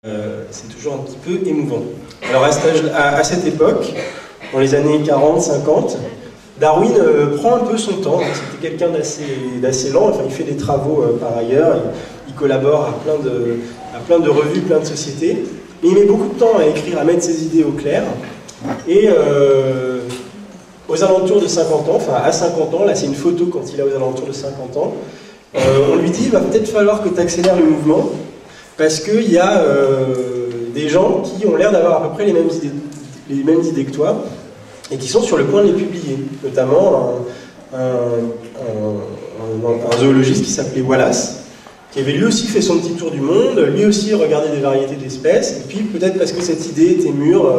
C'est toujours un petit peu émouvant. Alors à cette époque, dans les années 40-50, Darwin prend un peu son temps. C'était quelqu'un d'assez lent, enfin, il fait des travaux par ailleurs, il collabore à plein de revues, plein de sociétés, mais il met beaucoup de temps à écrire, à mettre ses idées au clair. Et aux alentours de 50 ans, enfin à 50 ans, là c'est une photo quand il est aux alentours de 50 ans, on lui dit il va peut-être falloir que tu accélères le mouvement, parce qu'il y a des gens qui ont l'air d'avoir à peu près les mêmes idées que toi, et qui sont sur le point de les publier, notamment un zoologiste qui s'appelait Wallace, qui avait lui aussi fait son petit tour du monde, lui aussi regardait des variétés d'espèces, et puis peut-être parce que cette idée était mûre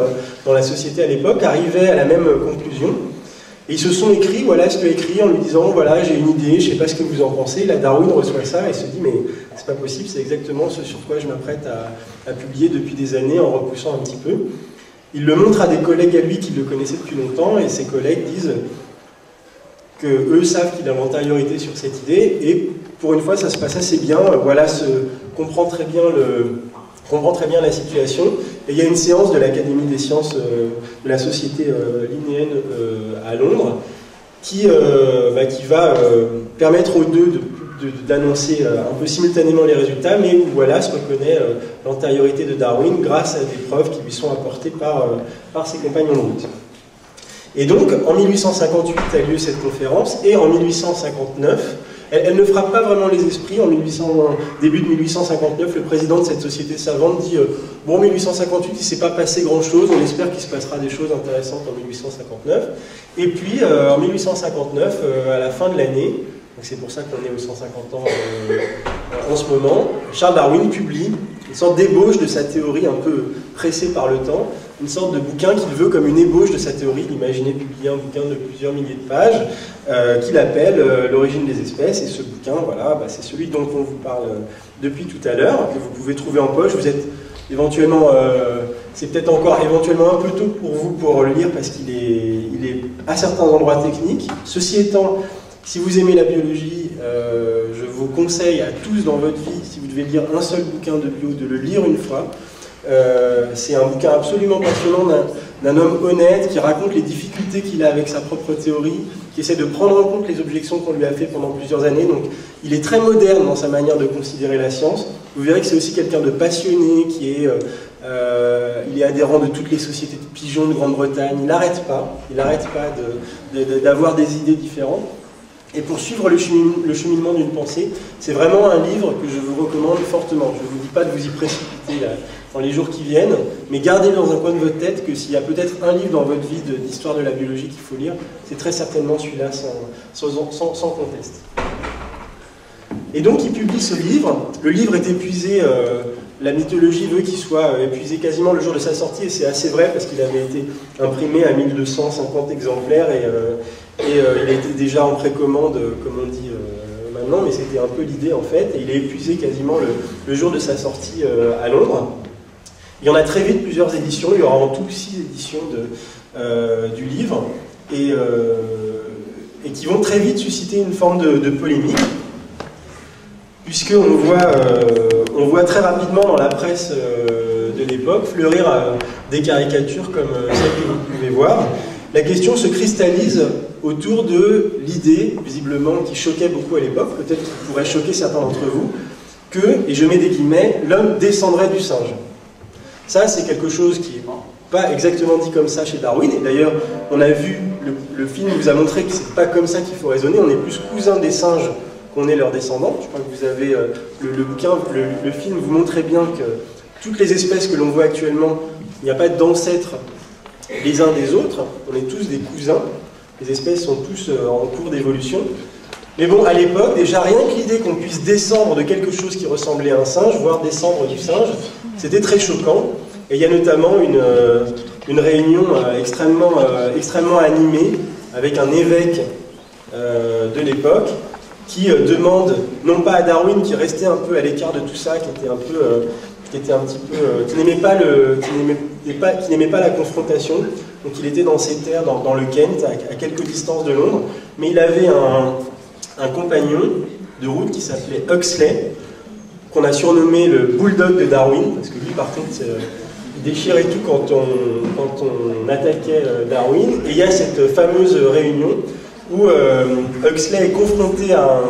dans la société à l'époque, arrivait à la même conclusion. Et ils se sont écrits, Wallace lui a écrit en lui disant voilà, j'ai une idée, je ne sais pas ce que vous en pensez. Là, Darwin reçoit ça et se dit mais c'est pas possible, c'est exactement ce sur quoi je m'apprête à publier depuis des années en repoussant un petit peu. Il le montre à des collègues à lui qui le connaissaient depuis longtemps et ses collègues disent qu'eux savent qu'il a l'antériorité sur cette idée et pour une fois ça se passe assez bien. Wallace comprend très bien la situation. Et il y a une séance de l'Académie des sciences de la Société linnéenne à Londres qui va permettre aux deux d'annoncer un peu simultanément les résultats, mais où Wallace reconnaît l'antériorité de Darwin grâce à des preuves qui lui sont apportées par ses compagnons de route. Et donc, en 1858 a lieu cette conférence, et en 1859, elle ne frappe pas vraiment les esprits. Début de 1859, le président de cette société savante dit bon, en 1858, il ne s'est pas passé grand-chose, on espère qu'il se passera des choses intéressantes en 1859. Et puis, en 1859, à la fin de l'année, c'est pour ça qu'on est aux 150 ans en ce moment, Charles Darwin publie une sorte d'ébauche de sa théorie un peu pressée par le temps, une sorte de bouquin qu'il veut comme une ébauche de sa théorie. Il imaginait publier un bouquin de plusieurs milliers de pages qu'il appelle L'origine des espèces, et ce bouquin, voilà, c'est celui dont on vous parle depuis tout à l'heure, que vous pouvez trouver en poche. Vous êtes éventuellement, c'est peut-être encore éventuellement un peu tôt pour vous pour le lire parce qu'il est à certains endroits techniques. Ceci étant, si vous aimez la biologie, je vous conseille à tous dans votre vie, si vous devez lire un seul bouquin de bio, de le lire une fois. C'est un bouquin absolument passionnant d'un homme honnête qui raconte les difficultés qu'il a avec sa propre théorie, qui essaie de prendre en compte les objections qu'on lui a fait pendant plusieurs années. Donc il est très moderne dans sa manière de considérer la science. Vous verrez que c'est aussi quelqu'un de passionné, il est adhérent de toutes les sociétés de pigeons de Grande-Bretagne. Il n'arrête pas d'avoir des idées différentes. Et pour suivre le cheminement d'une pensée, c'est vraiment un livre que je vous recommande fortement. Je ne vous dis pas de vous y précipiter là, dans les jours qui viennent, mais gardez dans un coin de votre tête que s'il y a peut-être un livre dans votre vie d'histoire de la biologie qu'il faut lire, c'est très certainement celui-là, sans conteste. Et donc il publie ce livre. Le livre est épuisé, la mythologie veut qu'il soit épuisé quasiment le jour de sa sortie, et c'est assez vrai parce qu'il avait été imprimé à 1250 exemplaires et il a été déjà en précommande, comme on dit maintenant, mais c'était un peu l'idée en fait, et il est épuisé quasiment le jour de sa sortie à Londres. Il y en a très vite plusieurs éditions, il y aura en tout 6 éditions du livre, et qui vont très vite susciter une forme de polémique, puisqu'on voit très rapidement dans la presse de l'époque fleurir des caricatures comme celle que vous pouvez voir. La question se cristallise autour de l'idée, visiblement, qui choquait beaucoup à l'époque, peut-être qui pourrait choquer certains d'entre vous, que, et je mets des guillemets, l'homme descendrait du singe. Ça, c'est quelque chose qui n'est pas exactement dit comme ça chez Darwin, et d'ailleurs, on a vu, le film vous a montré que c'est pas comme ça qu'il faut raisonner, on est plus cousins des singes qu'on est leurs descendants. Je crois que vous avez le film vous montrait bien que toutes les espèces que l'on voit actuellement, il n'y a pas d'ancêtres les uns des autres, on est tous des cousins, les espèces sont tous en cours d'évolution. Mais bon, à l'époque, déjà rien que l'idée qu'on puisse descendre de quelque chose qui ressemblait à un singe, voire descendre du singe, c'était très choquant. Et il y a notamment une réunion extrêmement animée avec un évêque de l'époque qui demande, non pas à Darwin qui restait un peu à l'écart de tout ça, qui n'aimait pas la confrontation, donc il était dans ses terres, dans le Kent, à quelques distances de Londres, mais il avait un compagnon de route qui s'appelait Huxley, qu'on a surnommé le bulldog de Darwin, parce que lui par contre il déchirait tout quand on attaquait Darwin. Et il y a cette fameuse réunion où Huxley est confronté à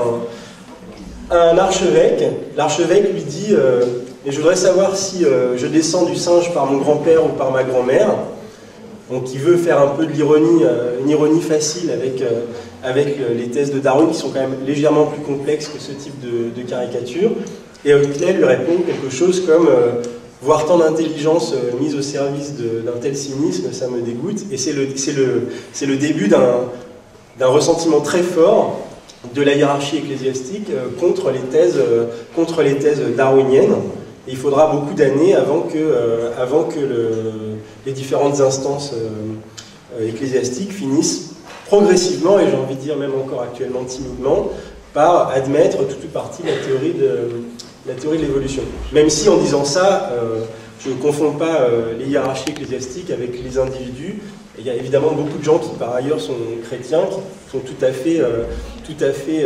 un archevêque. L'archevêque lui dit et je voudrais savoir si je descends du singe par mon grand-père ou par ma grand-mère. Donc il veut faire un peu de l'ironie, une ironie facile avec les thèses de Darwin qui sont quand même légèrement plus complexes que ce type de caricature. Et Huxley lui répond quelque chose comme voir tant d'intelligence mise au service d'un tel cynisme, ça me dégoûte. Et c'est le début d'un ressentiment très fort de la hiérarchie ecclésiastique contre les thèses darwiniennes. Et il faudra beaucoup d'années avant que les différentes instances ecclésiastiques finissent progressivement, et j'ai envie de dire même encore actuellement timidement, par admettre tout ou partie la théorie de l'évolution. Même si en disant ça, je ne confonds pas les hiérarchies ecclésiastiques avec les individus. Il y a évidemment beaucoup de gens qui par ailleurs sont chrétiens, qui sont tout à fait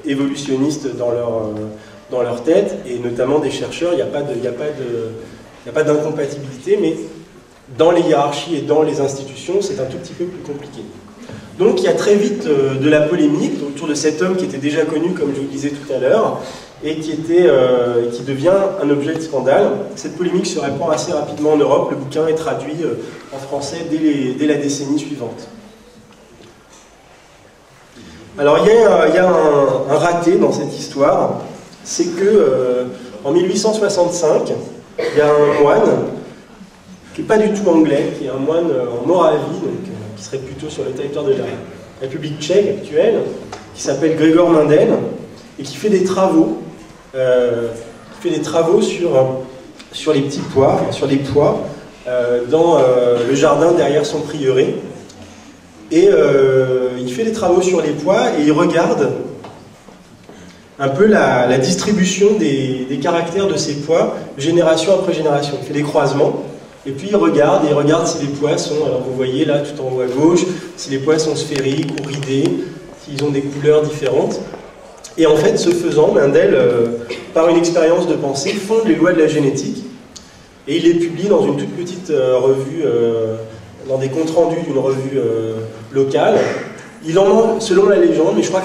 évolutionnistes dans leur tête, et notamment des chercheurs. Il n'y a pas d'incompatibilité, mais dans les hiérarchies et dans les institutions, c'est un tout petit peu plus compliqué. Donc il y a très vite de la polémique autour de cet homme qui était déjà connu, comme je vous le disais tout à l'heure, et qui devient un objet de scandale. Cette polémique se répand assez rapidement en Europe. Le bouquin est traduit en français dès la décennie suivante. Alors il y a un raté dans cette histoire, c'est que en 1865, il y a un moine qui n'est pas du tout anglais, qui est un moine en Moravie, donc, qui serait plutôt sur le territoire de la République tchèque actuelle, qui s'appelle Gregor Mendel, et qui fait des travaux, sur les petits pois, sur les pois, dans le jardin derrière son prieuré. Et il fait des travaux sur les pois et il regarde un peu la distribution des caractères de ces pois, génération après génération. Il fait des croisements. Et puis il regarde si les pois sont, alors vous voyez là tout en haut à gauche, si les pois sont sphériques ou ridés, s'ils ont des couleurs différentes. Et en fait, ce faisant, Mendel, par une expérience de pensée, fonde les lois de la génétique, et il les publie dans une toute petite revue, dans des comptes rendus d'une revue locale. Il selon la légende, mais je crois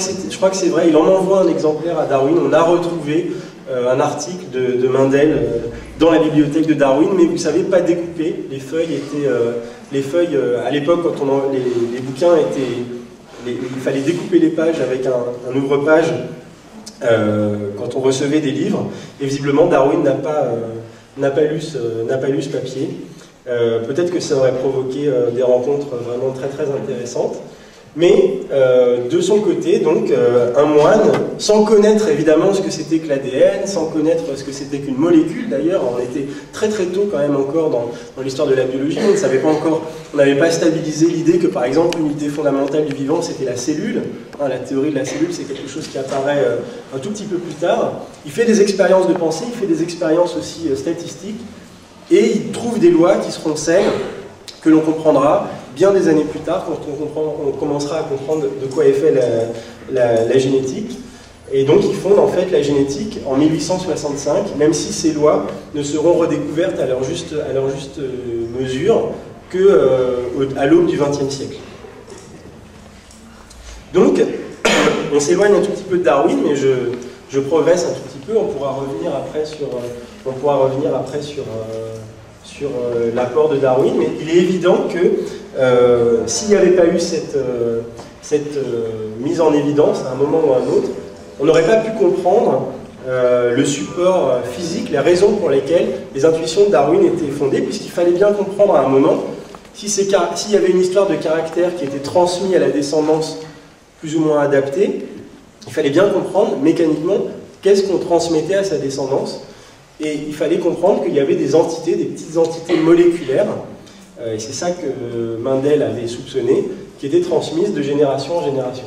que c'est vrai, il en envoie un exemplaire à Darwin. On a retrouvé un article de Mendel dans la bibliothèque de Darwin, mais vous savez, pas découpé. Les feuilles étaient, à l'époque, quand les bouquins étaient, il fallait découper les pages avec un ouvre-page quand on recevait des livres. Et visiblement, Darwin n'a pas lu ce papier. Peut-être que ça aurait provoqué des rencontres vraiment très très intéressantes. Mais de son côté, donc, un moine, sans connaître évidemment ce que c'était que l'ADN, sans connaître ce que c'était qu'une molécule, d'ailleurs, on était très très tôt quand même encore dans l'histoire de la biologie, on ne savait pas encore, on n'avait pas stabilisé l'idée que par exemple l'unité fondamentale du vivant c'était la cellule. La théorie de la cellule c'est quelque chose qui apparaît un tout petit peu plus tard. Il fait des expériences de pensée, il fait des expériences aussi statistiques, et il trouve des lois qui seront celles que l'on comprendra bien des années plus tard, quand on commencera à comprendre de quoi est fait la génétique. Et donc ils fondent en fait la génétique en 1865, même si ces lois ne seront redécouvertes à leur juste mesure qu'à l'aube du XXe siècle. Donc, on s'éloigne un tout petit peu de Darwin, mais je progresse un tout petit peu, on pourra revenir après sur l'apport de Darwin, mais il est évident que s'il n'y avait pas eu cette mise en évidence à un moment ou à un autre, on n'aurait pas pu comprendre le support physique, les raisons pour lesquelles les intuitions de Darwin étaient fondées, puisqu'il fallait bien comprendre à un moment s'il y avait une histoire de caractère qui était transmise à la descendance plus ou moins adaptée, il fallait bien comprendre mécaniquement qu'est-ce qu'on transmettait à sa descendance. Et il fallait comprendre qu'il y avait des entités, des petites entités moléculaires, et c'est ça que Mendel avait soupçonné, qui étaient transmises de génération en génération.